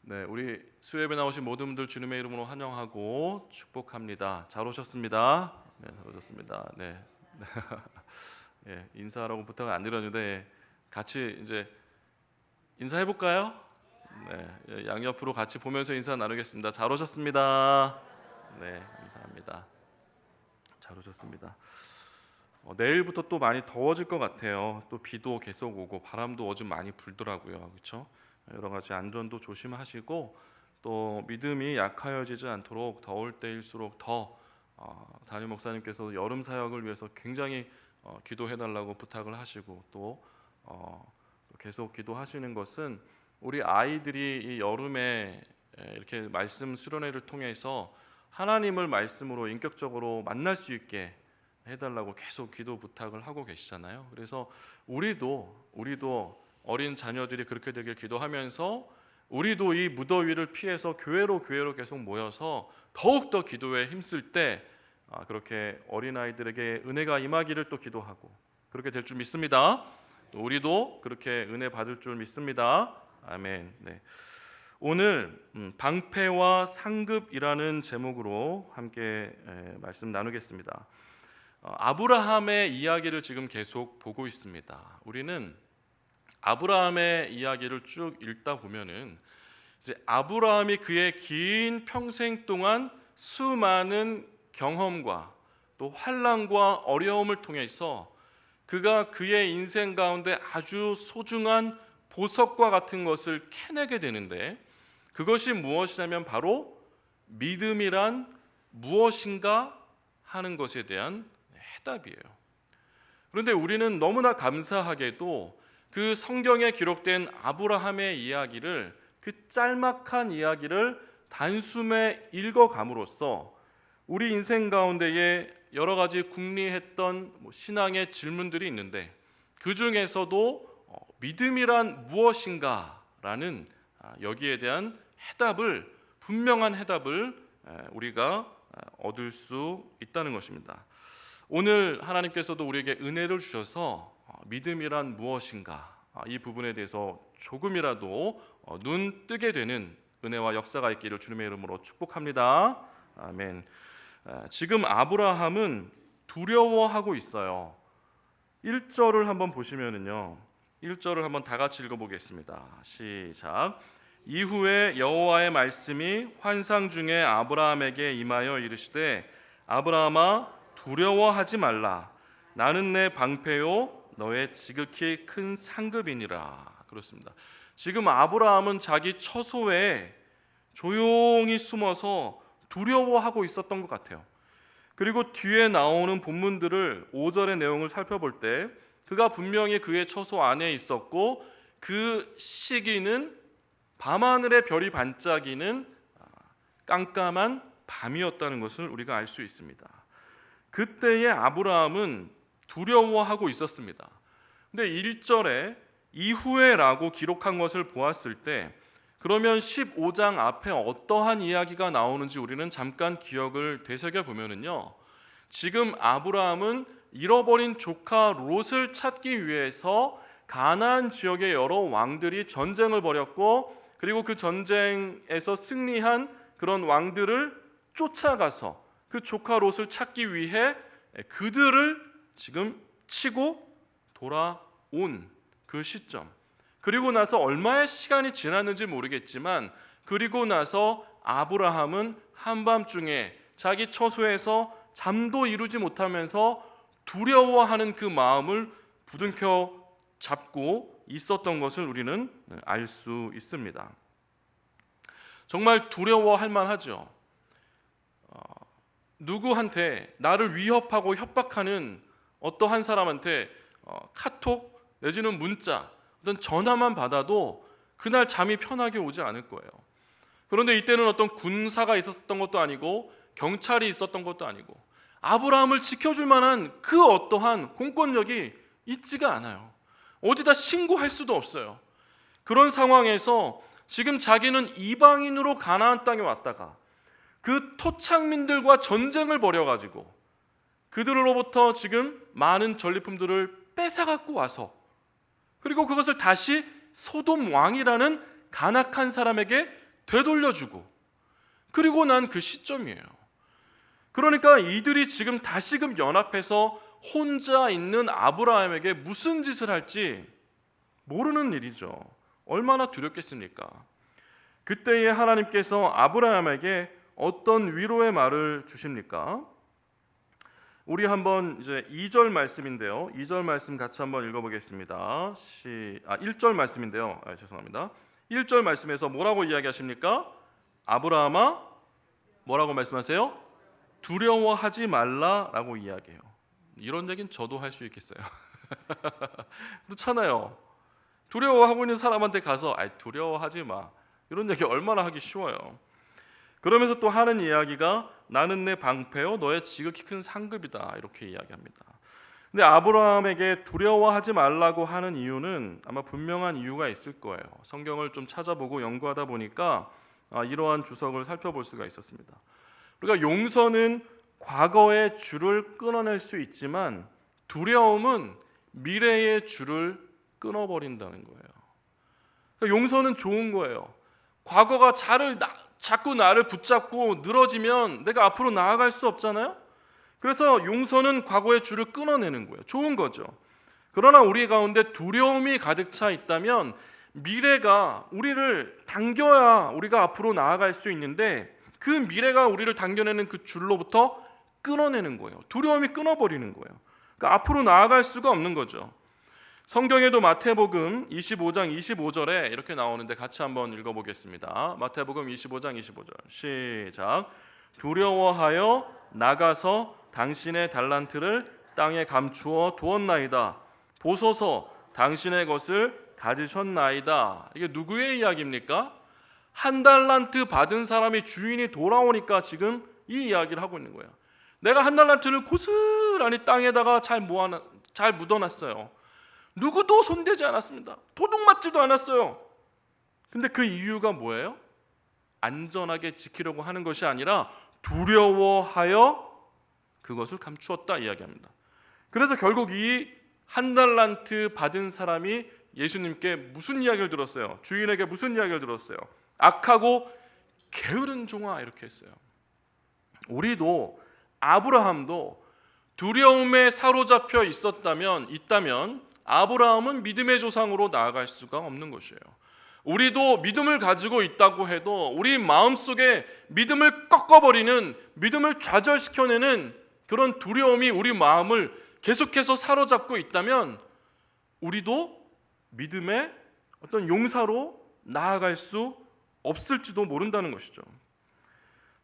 네, 우리 수요예배 나오신 모든 분들 주님의 이름으로 환영하고 축복합니다. 잘 오셨습니다. 네, 잘 오셨습니다. 네, 예, 인사하라고 부탁을 안 드렸는데 같이 이제 인사해 볼까요? 네, 양옆으로 같이 보면서 인사 나누겠습니다. 잘 오셨습니다. 네, 감사합니다. 잘 오셨습니다. 내일부터 또 많이 더워질 것 같아요. 또 비도 계속 오고 바람도 어제 많이 불더라고요. 그렇죠? 여러 가지 안전도 조심하시고 또 믿음이 약하여지지 않도록 더울 때일수록 더 담임 목사님께서 여름 사역을 위해서 굉장히 기도해달라고 부탁을 하시고 또 계속 기도하시는 것은 우리 아이들이 이 여름에 이렇게 말씀 수련회를 통해서 하나님을 말씀으로 인격적으로 만날 수 있게 해달라고 계속 기도 부탁을 하고 계시잖아요. 그래서 우리도 어린 자녀들이 그렇게 되길 기도하면서 우리도 이 무더위를 피해서 교회로 계속 모여서 더욱더 기도에 힘쓸 때 그렇게 어린아이들에게 은혜가 임하기를 또 기도하고 그렇게 될 줄 믿습니다. 또 우리도 그렇게 은혜 받을 줄 믿습니다. 아멘. 네. 오늘 방패와 상급이라는 제목으로 함께 말씀 나누겠습니다. 아브라함의 이야기를 지금 계속 보고 있습니다. 우리는 아브라함의 이야기를 쭉 읽다 보면은 이제 아브라함이 그의 긴 평생 동안 수많은 경험과 또 환난과 어려움을 통해서 그가 그의 인생 가운데 아주 소중한 보석과 같은 것을 캐내게 되는데 그것이 무엇이냐면 바로 믿음이란 무엇인가 하는 것에 대한 해답이에요. 그런데 우리는 너무나 감사하게도 그 성경에 기록된 아브라함의 이야기를 그 짤막한 이야기를 단숨에 읽어감으로써 우리 인생 가운데에 여러 가지 궁리했던 신앙의 질문들이 있는데 그 중에서도 믿음이란 무엇인가라는 여기에 대한 해답을 분명한 해답을 우리가 얻을 수 있다는 것입니다. 오늘 하나님께서도 우리에게 은혜를 주셔서 믿음이란 무엇인가 이 부분에 대해서 조금이라도 눈 뜨게 되는 은혜와 역사가 있기를 주님의 이름으로 축복합니다. 아멘. 지금 아브라함은 두려워하고 있어요. 1절을 한번 보시면은요. 1절을 한번 다 같이 읽어보겠습니다. 시작. 이후에 여호와의 말씀이 환상 중에 아브라함에게 임하여 이르시되 아브라함아 두려워하지 말라. 나는 내 방패요 너의 지극히 큰 상급이니라. 그렇습니다. 지금 아브라함은 자기 처소에 조용히 숨어서 두려워하고 있었던 것 같아요. 그리고 뒤에 나오는 본문들을 5절의 내용을 살펴볼 때 그가 분명히 그의 처소 안에 있었고 그 시기는 밤하늘의 별이 반짝이는 깜깜한 밤이었다는 것을 우리가 알 수 있습니다. 그때의 아브라함은 두려워하고 있었습니다. 근데 1절에 이후에라고 기록한 것을 보았을 때 그러면 15장 앞에 어떠한 이야기가 나오는지 우리는 잠깐 기억을 되새겨 보면은요. 지금 아브라함은 잃어버린 조카 롯을 찾기 위해서 가나안 지역의 여러 왕들이 전쟁을 벌였고 그리고 그 전쟁에서 승리한 그런 왕들을 쫓아가서 그 조카 롯을 찾기 위해 그들을 지금 치고 돌아온 그 시점. 그리고 나서 얼마의 시간이 지났는지 모르겠지만 그리고 나서 아브라함은 한밤중에 자기 처소에서 잠도 이루지 못하면서 두려워하는 그 마음을 부둥켜 잡고 있었던 것을 우리는 알 수 있습니다. 정말 두려워할 만하죠. 누구한테 나를 위협하고 협박하는 어떠한 사람한테 카톡 내지는 문자 어떤 전화만 받아도 그날 잠이 편하게 오지 않을 거예요. 그런데 이때는 어떤 군사가 있었던 것도 아니고 경찰이 있었던 것도 아니고 아브라함을 지켜줄 만한 그 어떠한 공권력이 있지가 않아요. 어디다 신고할 수도 없어요. 그런 상황에서 지금 자기는 이방인으로 가나안 땅에 왔다가 그 토착민들과 전쟁을 벌여가지고 그들로부터 지금 많은 전리품들을 뺏어갖고 와서 그리고 그것을 다시 소돔 왕이라는 간악한 사람에게 되돌려주고, 그리고 난 그 시점이에요. 그러니까 이들이 지금 다시금 연합해서 혼자 있는 아브라함에게 무슨 짓을 할지 모르는 일이죠. 얼마나 두렵겠습니까? 그때에 하나님께서 아브라함에게 어떤 위로의 말을 주십니까? 우리 한번 이제 2절 말씀인데요. 2절 말씀 같이 한번 읽어보겠습니다. 1절 말씀인데요. 죄송합니다. 1절 말씀에서 뭐라고 이야기하십니까? 아브라함아, 뭐라고 말씀하세요? 두려워하지 말라라고 이야기해요. 이런 얘기는 저도 할 수 있겠어요. 그렇잖아요. 두려워하고 있는 사람한테 가서 두려워하지 마, 이런 얘기 얼마나 하기 쉬워요. 그러면서 또 하는 이야기가 나는 내 방패요 너의 지극히 큰 상급이다, 이렇게 이야기합니다. 근데 아브라함에게 두려워하지 말라고 하는 이유는 아마 분명한 이유가 있을 거예요. 성경을 좀 찾아보고 연구하다 보니까 이러한 주석을 살펴볼 수가 있었습니다. 그러니까 용서는 과거의 줄을 끊어낼 수 있지만 두려움은 미래의 줄을 끊어버린다는 거예요. 그러니까 용서는 좋은 거예요. 과거가 자꾸 나를 붙잡고 늘어지면 내가 앞으로 나아갈 수 없잖아요. 그래서 용서는 과거의 줄을 끊어내는 거예요. 좋은 거죠. 그러나 우리 가운데 두려움이 가득 차 있다면 미래가 우리를 당겨야 우리가 앞으로 나아갈 수 있는데, 그 미래가 우리를 당겨내는 그 줄로부터 끊어내는 거예요. 두려움이 끊어버리는 거예요. 그러니까 앞으로 나아갈 수가 없는 거죠. 성경에도 마태복음 25장 25절에 이렇게 나오는데 같이 한번 읽어보겠습니다. 마태복음 25장 25절 시작. 두려워하여 나가서 당신의 달란트를 땅에 감추어 두었나이다. 보소서 당신의 것을 가지셨나이다. 이게 누구의 이야기입니까? 한 달란트 받은 사람이 주인이 돌아오니까 지금 이 이야기를 하고 있는 거예요. 내가 한 달란트를 고스란히 땅에다가 잘 묻어놨어요. 누구도 손대지 않았습니다. 도둑 맞지도 않았어요. 근데 그 이유가 뭐예요? 안전하게 지키려고 하는 것이 아니라 두려워하여 그것을 감추었다 이야기합니다. 그래서 결국 이 한 달란트 받은 사람이 예수님께 무슨 이야기를 들었어요? 주인에게 무슨 이야기를 들었어요? 악하고 게으른 종아, 이렇게 했어요. 우리도, 아브라함도 두려움에 사로잡혀 있다면 아브라함은 믿음의 조상으로 나아갈 수가 없는 것이에요. 우리도 믿음을 가지고 있다고 해도 우리 마음속에 믿음을 꺾어버리는, 믿음을 좌절시켜내는 그런 두려움이 우리 마음을 계속해서 사로잡고 있다면 우리도 믿음의 어떤 용사로 나아갈 수 없을지도 모른다는 것이죠.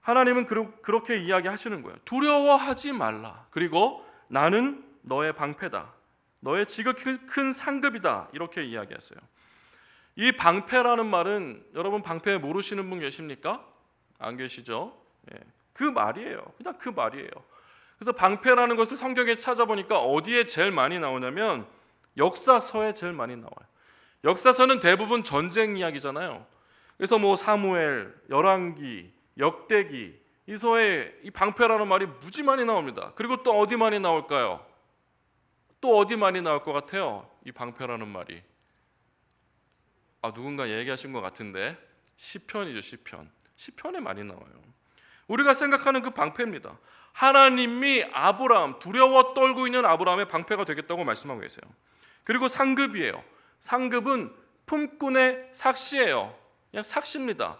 하나님은 그렇게 이야기하시는 거예요. 두려워하지 말라. 그리고 나는 너의 방패다. 너의 지극히 큰 상급이다. 이렇게 이야기했어요. 이 방패라는 말은 여러분 방패 모르시는 분 계십니까? 안 계시죠? 그 말이에요. 그냥 그 말이에요. 그래서 방패라는 것을 성경에 찾아보니까 어디에 제일 많이 나오냐면 역사서에 제일 많이 나와요. 역사서는 대부분 전쟁 이야기잖아요. 그래서 사무엘, 열왕기, 역대기, 이 서에 이 방패라는 말이 무지 많이 나옵니다. 그리고 또 어디 많이 나올까요? 또 어디 많이 나올 것 같아요? 이 방패라는 말이 누군가 얘기하신 것 같은데 시편이죠. 시편에 많이 나와요. 우리가 생각하는 그 방패입니다. 하나님이 아브라함, 두려워 떨고 있는 아브라함의 방패가 되겠다고 말씀하고 계세요. 그리고 상급이에요. 상급은 품꾼의 삭시예요. 그냥 삭시입니다.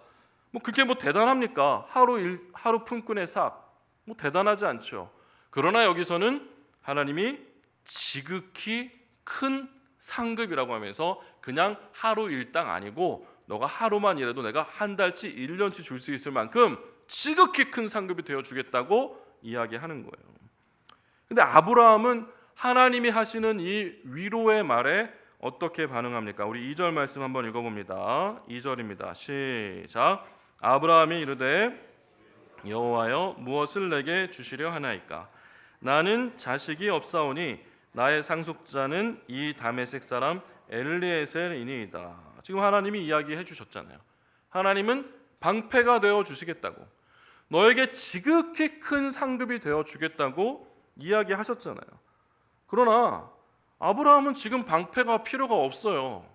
그게 대단합니까? 하루 품꾼의 삭, 대단하지 않죠. 그러나 여기서는 하나님이 지극히 큰 상급이라고 하면서 그냥 하루 일당 아니고 너가 하루만 일해도 내가 한 달치 1년치 줄 수 있을 만큼 지극히 큰 상급이 되어주겠다고 이야기하는 거예요. 근데 아브라함은 하나님이 하시는 이 위로의 말에 어떻게 반응합니까? 우리 2절 말씀 한번 읽어봅니다. 2절입니다. 시작. 아브라함이 이르되 여호와여 무엇을 내게 주시려 하나이까? 나는 자식이 없사오니 나의 상속자는 이 다메섹 사람 엘리에셀이니이다. 지금 하나님이 이야기해 주셨잖아요. 하나님은 방패가 되어 주시겠다고, 너에게 지극히 큰 상급이 되어 주겠다고 이야기하셨잖아요. 그러나 아브라함은 지금 방패가 필요가 없어요.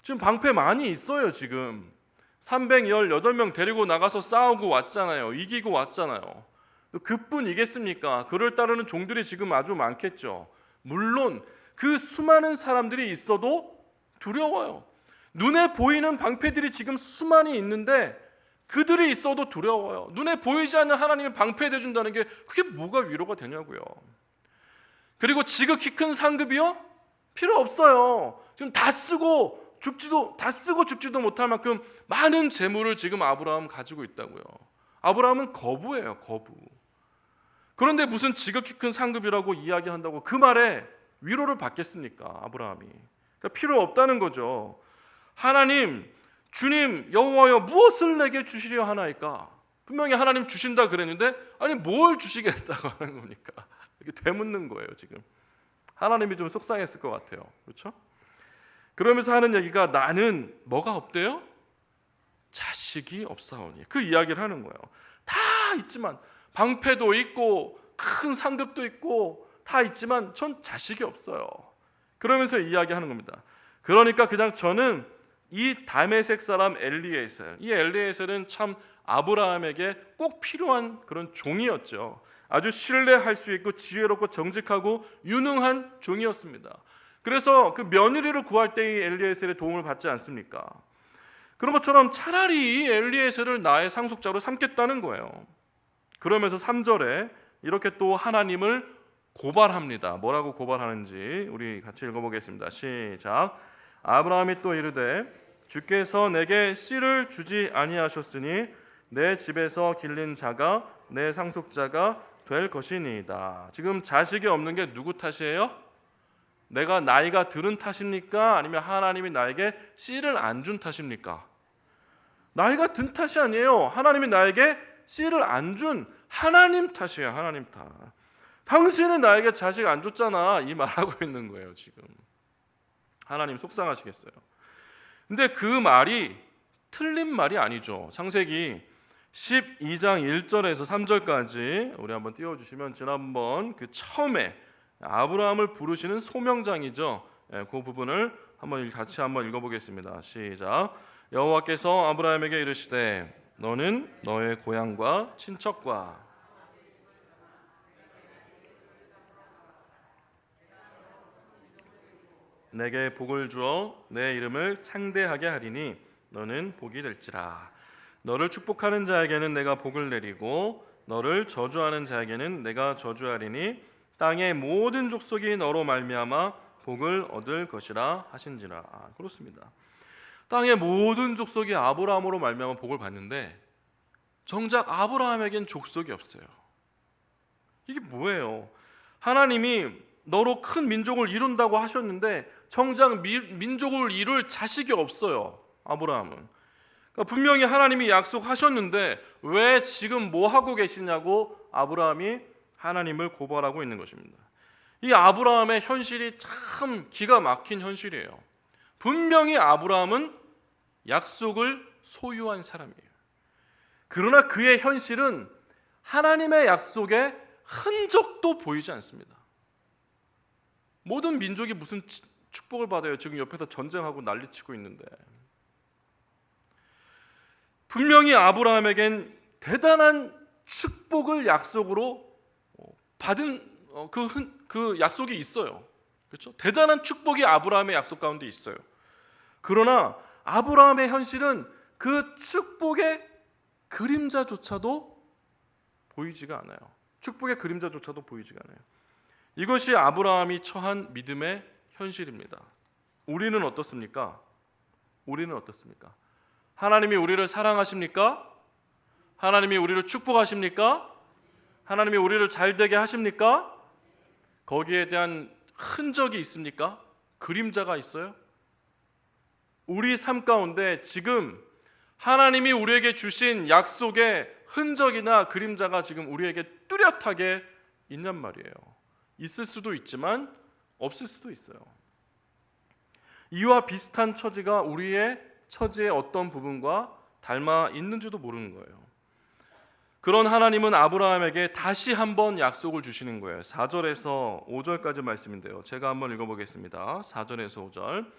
지금 방패 많이 있어요. 지금 318명 데리고 나가서 싸우고 왔잖아요. 이기고 왔잖아요. 그뿐이겠습니까? 그를 따르는 종들이 지금 아주 많겠죠. 물론 그 수많은 사람들이 있어도 두려워요. 눈에 보이는 방패들이 지금 수많이 있는데 그들이 있어도 두려워요. 눈에 보이지 않는 하나님이 방패해 준다는 게 그게 뭐가 위로가 되냐고요. 그리고 지극히 큰 상급이요? 필요 없어요. 지금 다 쓰고 죽지도 못할 만큼 많은 재물을 지금 아브라함 가지고 있다고요. 아브라함은 거부예요, 거부. 그런데 무슨 지극히 큰 상급이라고 이야기한다고 그 말에 위로를 받겠습니까? 아브라함이. 그러니까 필요 없다는 거죠. 하나님, 주님, 여호와여 무엇을 내게 주시려 하나이까? 분명히 하나님 주신다 그랬는데 아니 뭘 주시겠다고 하는 겁니까? 이렇게 되묻는 거예요 지금. 하나님이 좀 속상했을 것 같아요. 그렇죠? 그러면서 하는 얘기가 나는 뭐가 없대요? 자식이 없사오니. 그 이야기를 하는 거예요. 다 있지만 방패도 있고 큰 상급도 있고 다 있지만 전 자식이 없어요. 그러면서 이야기하는 겁니다. 그러니까 그냥 저는 이 다메섹 사람 엘리에셀, 이 엘리에셀은 참 아브라함에게 꼭 필요한 그런 종이었죠. 아주 신뢰할 수 있고 지혜롭고 정직하고 유능한 종이었습니다. 그래서 그 며느리를 구할 때 이 엘리에셀의 도움을 받지 않습니까? 그런 것처럼 차라리 이 엘리에셀을 나의 상속자로 삼겠다는 거예요. 그러면서 3절에 이렇게 또 하나님을 고발합니다. 뭐라고 고발하는지 우리 같이 읽어보겠습니다. 시작. 아브라함이 또 이르되 주께서 내게 씨를 주지 아니하셨으니 내 집에서 길린 자가 내 상속자가 될 것이니이다. 지금 자식이 없는 게 누구 탓이에요? 내가 나이가 들은 탓입니까? 아니면 하나님이 나에게 씨를 안 준 탓입니까? 나이가 든 탓이 아니에요. 하나님이 나에게 씨를 안 준 하나님 탓이에요. 하나님 탓. 당신은 나에게 자식 안 줬잖아. 이 말하고 있는 거예요 지금. 하나님 속상하시겠어요. 근데 그 말이 틀린 말이 아니죠. 창세기 12장 1절에서 3절까지 우리 한번 띄워주시면 지난번 그 처음에 아브라함을 부르시는 소명장이죠. 그 부분을 같이 한번 읽어보겠습니다. 시작. 여호와께서 아브라함에게 이르시되 너는 너의 고향과 친척과 내게 복을 주어 내 이름을 창대하게 하리니 너는 복이 될지라. 너를 축복하는 자에게는 내가 복을 내리고 너를 저주하는 자에게는 내가 저주하리니 땅의 모든 족속이 너로 말미암아 복을 얻을 것이라 하신지라. 그렇습니다. 땅의 모든 족속이 아브라함으로 말미암아 복을 받는데 정작 아브라함에겐 족속이 없어요. 이게 뭐예요? 하나님이 너로 큰 민족을 이룬다고 하셨는데 정작 민족을 이룰 자식이 없어요. 아브라함은. 그러니까 분명히 하나님이 약속하셨는데 왜 지금 뭐 하고 계시냐고 아브라함이 하나님을 고발하고 있는 것입니다. 이 아브라함의 현실이 참 기가 막힌 현실이에요. 분명히 아브라함은 약속을 소유한 사람이에요. 그러나 그의 현실은 하나님의 약속에 흔적도 보이지 않습니다. 모든 민족이 무슨 축복을 받아요. 지금 옆에서 전쟁하고 난리치고 있는데. 분명히 아브라함에겐 대단한 축복을 약속으로 받은 그 약속이 있어요. 그렇죠? 대단한 축복이 아브라함의 약속 가운데 있어요. 그러나 아브라함의 현실은 그 축복의 그림자조차도 보이지가 않아요. 축복의 그림자조차도 보이지가 않아요. 이것이 아브라함이 처한 믿음의 현실입니다. 우리는 어떻습니까? 하나님이 우리를 사랑하십니까? 하나님이 우리를 축복하십니까? 하나님이 우리를 잘되게 하십니까? 거기에 대한 흔적이 있습니까? 그림자가 있어요? 우리 삶 가운데 지금 하나님이 우리에게 주신 약속의 흔적이나 그림자가 지금 우리에게 뚜렷하게 있냔 말이에요. 있을 수도 있지만 없을 수도 있어요. 이와 비슷한 처지가 우리의 처지의 어떤 부분과 닮아 있는지도 모르는 거예요. 그런 하나님은 아브라함에게 다시 한번 약속을 주시는 거예요. 4절에서 5절까지 말씀인데요. 제가 한번 읽어보겠습니다. 4절에서 5절.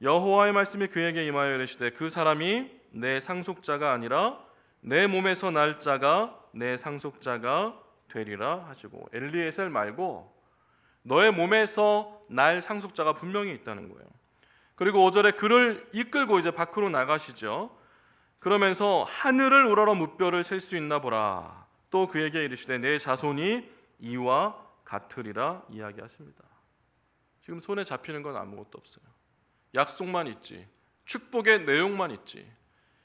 여호와의 말씀이 그에게 임하여 이르시되 그 사람이 내 상속자가 아니라 내 몸에서 날 자가 내 상속자가 되리라 하시고, 엘리에셀 말고 너의 몸에서 날 상속자가 분명히 있다는 거예요. 그리고 5절에 그를 이끌고 이제 밖으로 나가시죠. 그러면서 하늘을 우러러 무뼈를 셀 수 있나 보라. 또 그에게 이르시되 내 자손이 이와 같으리라 이야기하십니다. 지금 손에 잡히는 건 아무것도 없어요. 약속만 있지, 축복의 내용만 있지,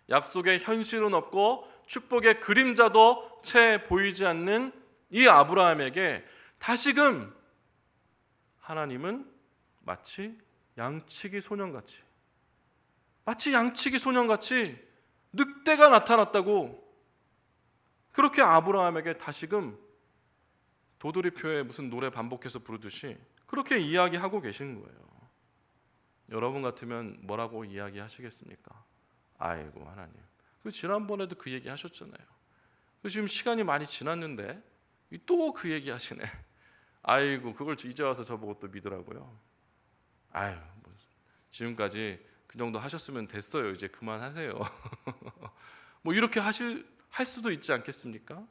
약속의 현실은 없고 축복의 그림자도 채 보이지 않는 이 아브라함에게 다시금 하나님은 마치 양치기 소년같이 늑대가 나타났다고, 그렇게 아브라함에게 다시금 도돌이표에 무슨 노래 반복해서 부르듯이 그렇게 이야기하고 계신 거예요. 여러분 같으면 뭐라고 이야기하시겠습니까? 아이고 하나님, 지난번에도 그 얘기 하셨잖아요. 지금 시간이 많이 지났는데 또 그 얘기 하시네. 아이고 그걸 이제 와서 저보고 또 믿으라고요. 아유 뭐 지금까지 그 정도 하셨으면 됐어요. 이제 그만하세요. 뭐 이렇게 할 수도 있지 않겠습니까?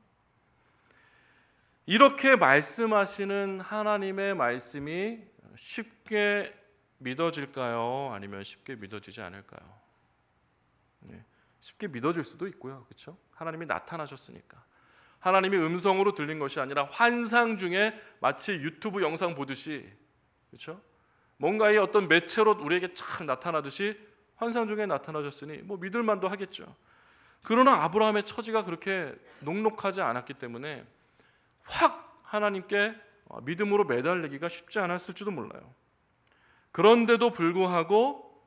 이렇게 말씀하시는 하나님의 말씀이 쉽게 믿어질까요? 아니면 쉽게 믿어지지 않을까요? 네, 쉽게 믿어질 수도 있고요. 그렇죠? 하나님이 나타나셨으니까. 하나님이 음성으로 들린 것이 아니라 환상 중에 마치 유튜브 영상 보듯이, 그렇죠? 뭔가의 어떤 매체로 우리에게 착 나타나듯이 환상 중에 나타나셨으니 뭐 믿을 만도 하겠죠. 그러나 아브라함의 처지가 그렇게 녹록하지 않았기 때문에 확 하나님께 믿음으로 매달리기가 쉽지 않았을지도 몰라요. 그런데도 불구하고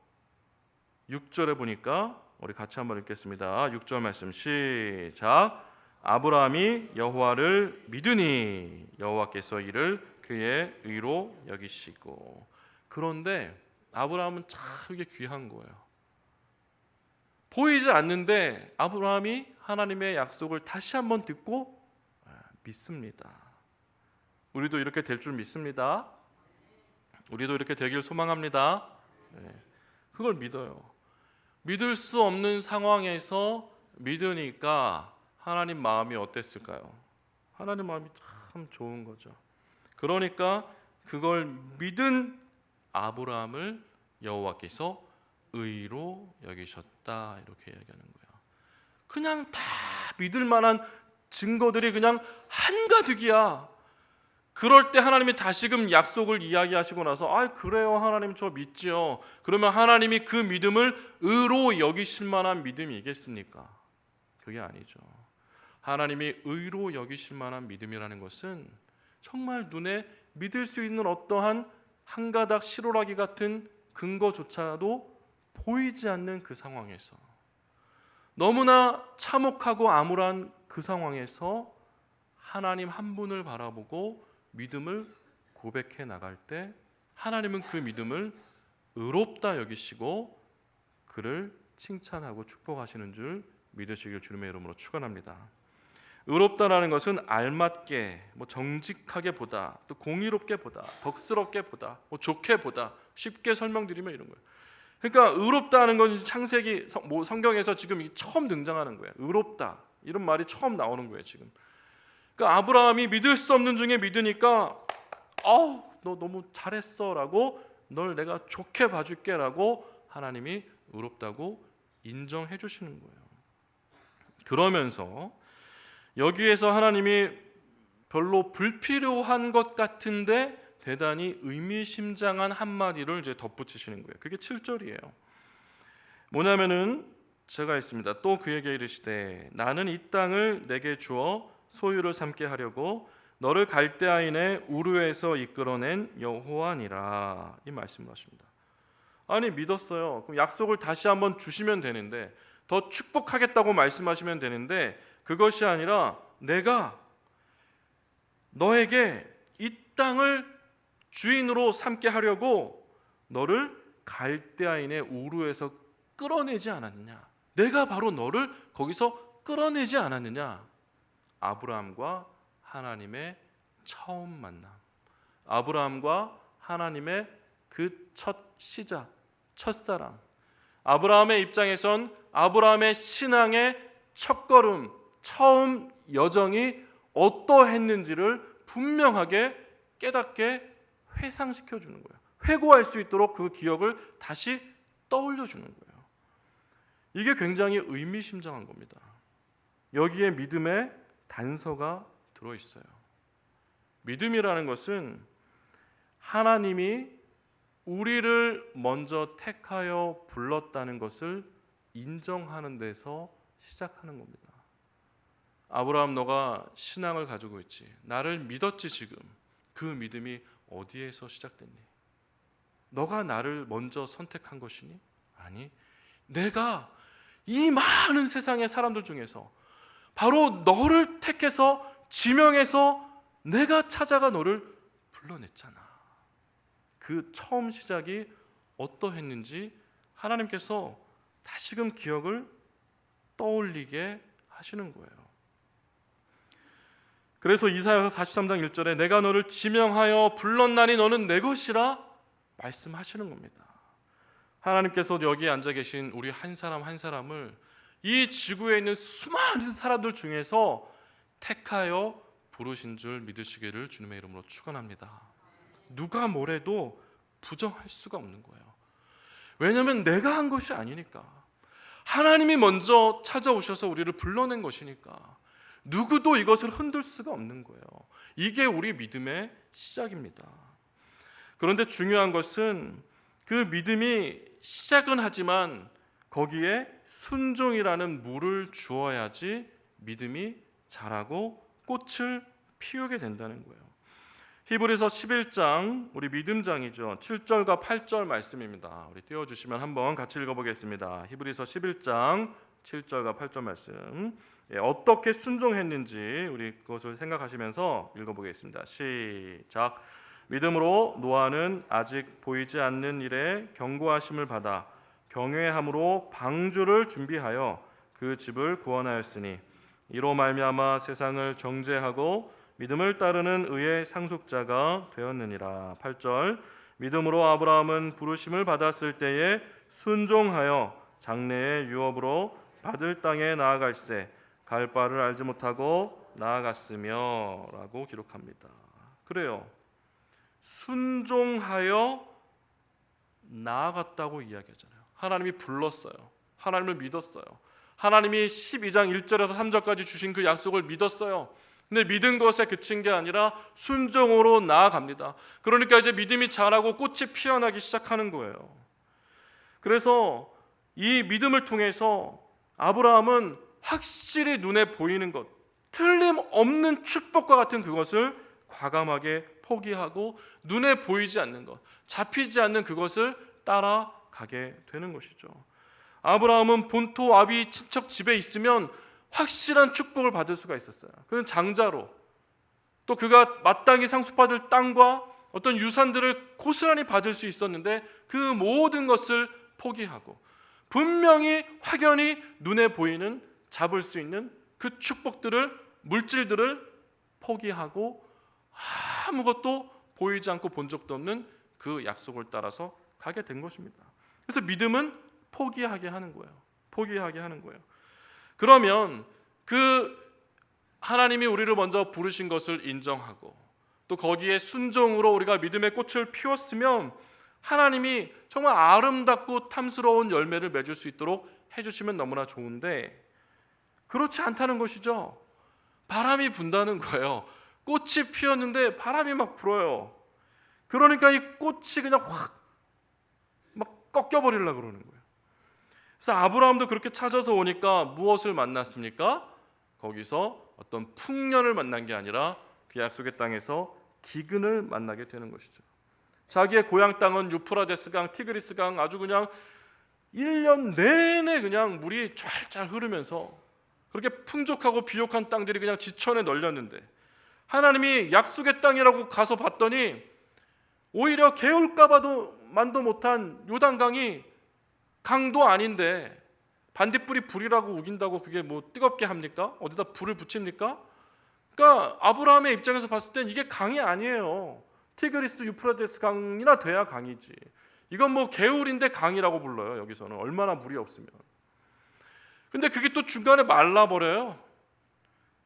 6절에 보니까 우리 같이 한번 읽겠습니다. 6절 말씀 시작. 아브라함이 여호와를 믿으니 여호와께서 이를 그의 의로 여기시고. 그런데 아브라함은 참 이게 귀한 거예요. 보이지 않는데 아브라함이 하나님의 약속을 다시 한번 듣고 믿습니다. 우리도 이렇게 될 줄 믿습니다. 우리도 이렇게 되길 소망합니다. 그걸 믿어요. 믿을 수 없는 상황에서 믿으니까 하나님 마음이 어땠을까요? 하나님 마음이 참 좋은 거죠. 그러니까 그걸 믿은 아브라함을 여호와께서 의로 여기셨다, 이렇게 얘기하는 거예요. 그냥 다 믿을 만한 증거들이 그냥 한가득이야. 그럴 때 하나님이 다시금 약속을 이야기하시고 나서 그래요 하나님 저 믿지요. 그러면 하나님이 그 믿음을 의로 여기실 만한 믿음이겠습니까? 그게 아니죠. 하나님이 의로 여기실 만한 믿음이라는 것은 정말 눈에 믿을 수 있는 어떠한 한 가닥 실오라기 같은 근거조차도 보이지 않는 그 상황에서, 너무나 참혹하고 암울한 그 상황에서 하나님 한 분을 바라보고 믿음을 고백해 나갈 때 하나님은 그 믿음을 의롭다 여기시고 그를 칭찬하고 축복하시는 줄 믿으시길 주님의 이름으로 축원합니다. 의롭다라는 것은 알맞게, 정직하게 보다, 또 공의롭게 보다, 덕스럽게 보다, 좋게 보다, 쉽게 설명드리면 이런 거예요. 그러니까 의롭다는 건 창세기 성경에서 지금 처음 등장하는 거예요. 의롭다 이런 말이 처음 나오는 거예요 지금. 그러니까 아브라함이 믿을 수 없는 중에 믿으니까 너 너무 잘했어라고, 널 내가 좋게 봐줄게라고 하나님이 의롭다고 인정해 주시는 거예요. 그러면서 여기에서 하나님이 별로 불필요한 것 같은데 대단히 의미심장한 한마디를 이제 덧붙이시는 거예요. 그게 7절이에요. 뭐냐면은 제가 있습니다. 또 그에게 이르시되 나는 이 땅을 내게 주어 소유를 삼게 하려고 너를 갈대아인의 우르에서 이끌어낸 여호와니라, 이 말씀을 하십니다. 아니 믿었어요. 그럼 약속을 다시 한번 주시면 되는데, 더 축복하겠다고 말씀하시면 되는데, 그것이 아니라 내가 너에게 이 땅을 주인으로 삼게 하려고 너를 갈대아인의 우르에서 끌어내지 않았느냐, 내가 바로 너를 거기서 끌어내지 않았느냐. 아브라함과 하나님의 처음 만남, 아브라함과 하나님의 그 첫 시작, 첫사랑. 아브라함의 입장에선 아브라함의 신앙의 첫걸음, 처음 여정이 어떠했는지를 분명하게 깨닫게 회상시켜 주는 거예요. 회고할 수 있도록 그 기억을 다시 떠올려 주는 거예요. 이게 굉장히 의미심장한 겁니다. 여기에 믿음의 단서가 들어있어요. 믿음이라는 것은 하나님이 우리를 먼저 택하여 불렀다는 것을 인정하는 데서 시작하는 겁니다. 아브라함, 너가 신앙을 가지고 있지, 나를 믿었지. 지금 그 믿음이 어디에서 시작됐니? 너가 나를 먼저 선택한 것이니? 아니, 내가 이 많은 세상의 사람들 중에서 바로 너를 택해서 지명해서 내가 찾아가 너를 불러냈잖아. 그 처음 시작이 어떠했는지 하나님께서 다시금 기억을 떠올리게 하시는 거예요. 그래서 이사야서 43장 1절에 내가 너를 지명하여 불렀나니 너는 내 것이라 말씀하시는 겁니다. 하나님께서 여기에 앉아 계신 우리 한 사람 한 사람을 이 지구에 있는 수많은 사람들 중에서 택하여 부르신 줄 믿으시기를 주님의 이름으로 축원합니다. 누가 뭐래도 부정할 수가 없는 거예요. 왜냐하면 내가 한 것이 아니니까. 하나님이 먼저 찾아오셔서 우리를 불러낸 것이니까 누구도 이것을 흔들 수가 없는 거예요. 이게 우리 믿음의 시작입니다. 그런데 중요한 것은 그 믿음이 시작은 하지만 거기에 순종이라는 물을 주어야지 믿음이 자라고 꽃을 피우게 된다는 거예요. 히브리서 11장, 우리 믿음장이죠. 7절과 8절 말씀입니다. 우리 띄워주시면 한번 같이 읽어보겠습니다. 히브리서 11장 7절과 8절 말씀, 어떻게 순종했는지 우리 그것을 생각하시면서 읽어보겠습니다. 시작. 믿음으로 노아는 아직 보이지 않는 일에 경고하심을 받아 경외함으로 방주를 준비하여 그 집을 구원하였으니 이로 말미암아 세상을 정죄하고 믿음을 따르는 의의 상속자가 되었느니라. 8절. 믿음으로 아브라함은 부르심을 받았을 때에 순종하여 장래의 유업으로 받을 땅에 나아갈새 갈 바를 알지 못하고 나아갔으며 라고 기록합니다. 그래요. 순종하여 나아갔다고 이야기하잖아요. 하나님이 불렀어요. 하나님을 믿었어요. 하나님이 12장 1절에서 3절까지 주신 그 약속을 믿었어요. 근데 믿은 것에 그친 게 아니라 순종으로 나아갑니다. 그러니까 이제 믿음이 자라고 꽃이 피어나기 시작하는 거예요. 그래서 이 믿음을 통해서 아브라함은 확실히 눈에 보이는 것, 틀림없는 축복과 같은 그것을 과감하게 포기하고 눈에 보이지 않는 것, 잡히지 않는 그것을 따라가게 되는 것이죠. 아브라함은 본토 아비 친척 집에 있으면 확실한 축복을 받을 수가 있었어요. 그는 장자로, 또 그가 마땅히 상속받을 땅과 어떤 유산들을 고스란히 받을 수 있었는데 그 모든 것을 포기하고 분명히 확연히 눈에 보이는, 잡을 수 있는 그 축복들을, 물질들을 포기하고 아무것도 보이지 않고 본 적도 없는 그 약속을 따라서 가게 된 것입니다. 그래서 믿음은 포기하게 하는 거예요. 포기하게 하는 거예요. 그러면 그 하나님이 우리를 먼저 부르신 것을 인정하고 또 거기에 순종으로 우리가 믿음의 꽃을 피웠으면 하나님이 정말 아름답고 탐스러운 열매를 맺을 수 있도록 해주시면 너무나 좋은데 그렇지 않다는 것이죠. 바람이 분다는 거예요. 꽃이 피었는데 바람이 막 불어요. 그러니까 이 꽃이 그냥 확 막 꺾여버리려고 그러는 거예요. 그래서 아브라함도 그렇게 찾아서 오니까 무엇을 만났습니까? 거기서 어떤 풍년을 만난 게 아니라 그 약속의 땅에서 기근을 만나게 되는 것이죠. 자기의 고향 땅은 유프라데스 강, 티그리스 강, 아주 그냥 1년 내내 그냥 물이 쫙쫙 흐르면서 그렇게 풍족하고 비옥한 땅들이 그냥 지천에 널렸는데 하나님이 약속의 땅이라고 가서 봤더니 오히려 개울가 봐도 만도 못한 요단강이 강도 아닌데 반딧불이 불이라고 우긴다고 그게 뭐 뜨겁게 합니까? 어디다 불을 붙입니까? 그러니까 아브라함의 입장에서 봤을 땐 이게 강이 아니에요. 티그리스 유프라데스 강이나 돼야 강이지. 이건 뭐 개울인데 강이라고 불러요. 여기서는 얼마나 물이 없으면. 근데 그게 또 중간에 말라버려요.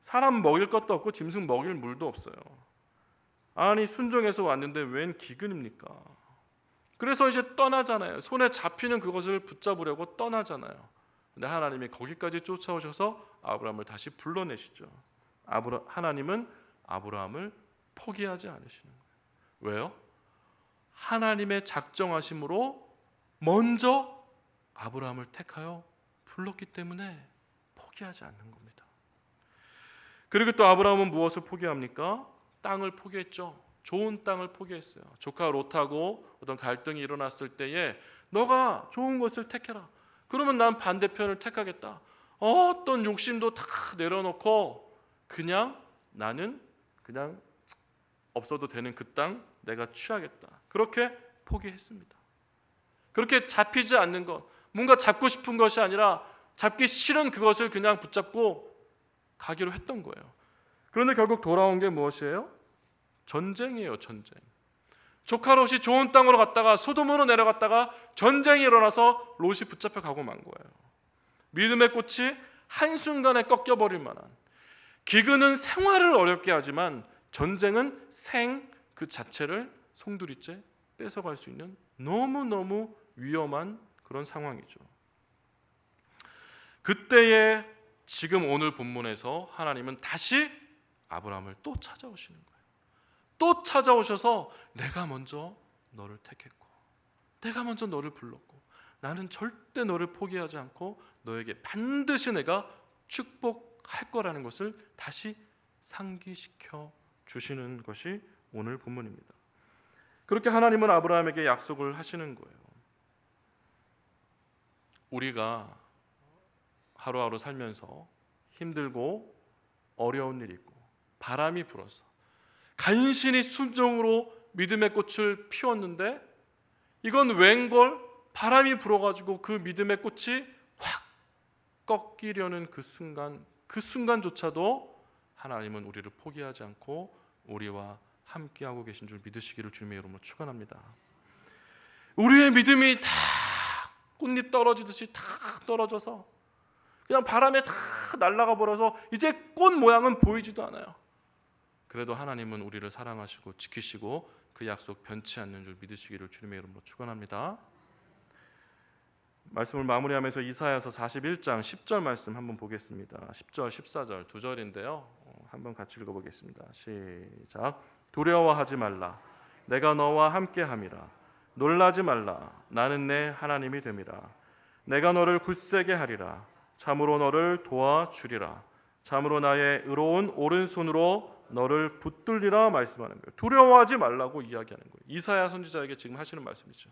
사람 먹일 것도 없고 짐승 먹일 물도 없어요. 아니 순종해서 왔는데 웬 기근입니까? 그래서 이제 떠나잖아요. 손에 잡히는 그것을 붙잡으려고 떠나잖아요. 근데 하나님이 거기까지 쫓아오셔서 아브라함을 다시 불러내시죠. 하나님은 아브라함을 포기하지 않으시는 거예요. 왜요? 하나님의 작정하심으로 먼저 아브라함을 택하여 불렀기 때문에 포기하지 않는 겁니다. 그리고 또 아브라함은 무엇을 포기합니까? 땅을 포기했죠. 좋은 땅을 포기했어요. 조카 롯하고 어떤 갈등이 일어났을 때에 너가 좋은 것을 택해라. 그러면 난 반대편을 택하겠다. 어떤 욕심도 다 내려놓고 그냥 나는 그냥 없어도 되는 그 땅 내가 취하겠다. 그렇게 포기했습니다. 그렇게 잡히지 않는 것, 뭔가 잡고 싶은 것이 아니라 잡기 싫은 그것을 그냥 붙잡고 가기로 했던 거예요. 그런데 결국 돌아온 게 무엇이에요? 전쟁이에요. 전쟁. 조카 롯이 좋은 땅으로 갔다가 소돔으로 내려갔다가 전쟁이 일어나서 롯이 붙잡혀 가고 만 거예요. 믿음의 꽃이 한순간에 꺾여버릴 만한, 기근은 생활을 어렵게 하지만 전쟁은 생 그 자체를 송두리째 뺏어갈 수 있는 너무너무 위험한 그런 상황이죠. 그때에 지금 오늘 본문에서 하나님은 다시 아브라함을 또 찾아오시는 거예요. 또 찾아오셔서 내가 먼저 너를 택했고 내가 먼저 너를 불렀고 나는 절대 너를 포기하지 않고 너에게 반드시 내가 축복할 거라는 것을 다시 상기시켜 주시는 것이 오늘 본문입니다. 그렇게 하나님은 아브라함에게 약속을 하시는 거예요. 우리가 하루하루 살면서 힘들고 어려운 일이 있고 바람이 불어서 간신히 순종으로 믿음의 꽃을 피웠는데 이건 웬걸 바람이 불어가지고 그 믿음의 꽃이 확 꺾이려는 그 순간조차도 하나님은 우리를 포기하지 않고 우리와 함께하고 계신 줄 믿으시기를 주님의 이름으로 축원합니다. 우리의 믿음이 다 꽃잎 떨어지듯이 다 떨어져서 그냥 바람에 다 날아가 버려서 이제 꽃 모양은 보이지도 않아요. 그래도 하나님은 우리를 사랑하시고 지키시고 그 약속 변치 않는 줄 믿으시기를 주님의 이름으로 축원합니다. 말씀을 마무리하면서 이사야서 41장 10절 말씀 한번 보겠습니다. 10절 14절 두 절인데요. 한번 같이 읽어보겠습니다. 시작. 두려워하지 말라. 내가 너와 함께함이라. 놀라지 말라. 나는 내 하나님이 됨이라. 내가 너를 굳세게 하리라. 참으로 너를 도와주리라. 참으로 나의 의로운 오른손으로 너를 붙들리라 말씀하는 거예요. 두려워하지 말라고 이야기하는 거예요. 이사야 선지자에게 지금 하시는 말씀이죠.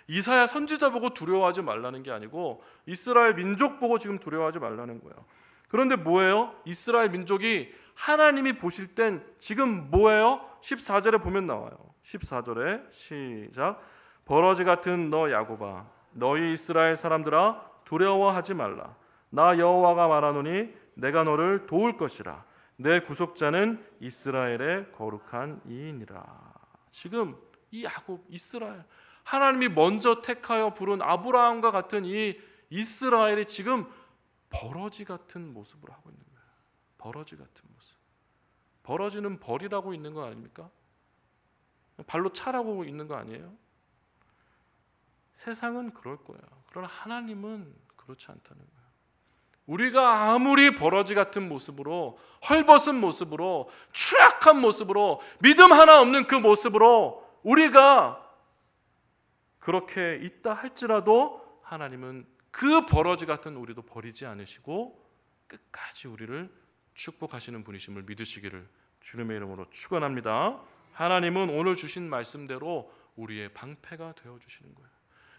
이사야 선지자 보고 두려워하지 말라는 게 아니고 이스라엘 민족 보고 지금 두려워하지 말라는 거예요. 그런데 뭐예요? 이스라엘 민족이 하나님이 보실 땐 지금 뭐예요? 14절에 보면 나와요. 14절에 시작. 버러지 같은 너 야곱아, 너희 이스라엘 사람들아 두려워하지 말라. 나 여호와가 말하노니 내가 너를 도울 것이라. 내 구속자는 이스라엘의 거룩한 이이니라. 지금 이 야곱, 이스라엘, 하나님이 먼저 택하여 부른 아브라함과 같은 이 이스라엘이 지금 버러지 같은 모습을 하고 있는 거예요. 버러지 같은 모습. 버러지는 버리라고 있는 거 아닙니까? 발로 차라고 있는 거 아니에요? 세상은 그럴 거예요. 그러나 하나님은 그렇지 않다는 거예요. 우리가 아무리 버러지 같은 모습으로, 헐벗은 모습으로, 추악한 모습으로, 믿음 하나 없는 그 모습으로 우리가 그렇게 있다 할지라도 하나님은 그 버러지 같은 우리도 버리지 않으시고 끝까지 우리를 축복하시는 분이심을 믿으시기를 주님의 이름으로 축원합니다. 하나님은 오늘 주신 말씀대로 우리의 방패가 되어 주시는 거예요.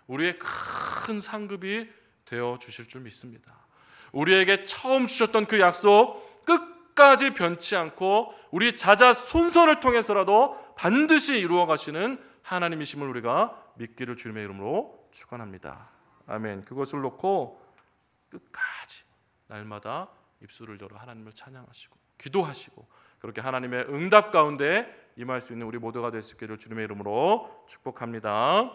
우리의 큰 상급이 되어 주실 줄 믿습니다. 우리에게 처음 주셨던 그 약속 끝까지 변치 않고 우리 자자손손을 통해서라도 반드시 이루어 가시는 하나님이심을 우리가 믿기를 주님의 이름으로 축원합니다. 아멘. 그것을 놓고 끝까지 날마다 입술을 열어 하나님을 찬양하시고 기도하시고 그렇게 하나님의 응답 가운데 임할 수 있는 우리 모두가 될 수 있기를 주님의 이름으로 축복합니다.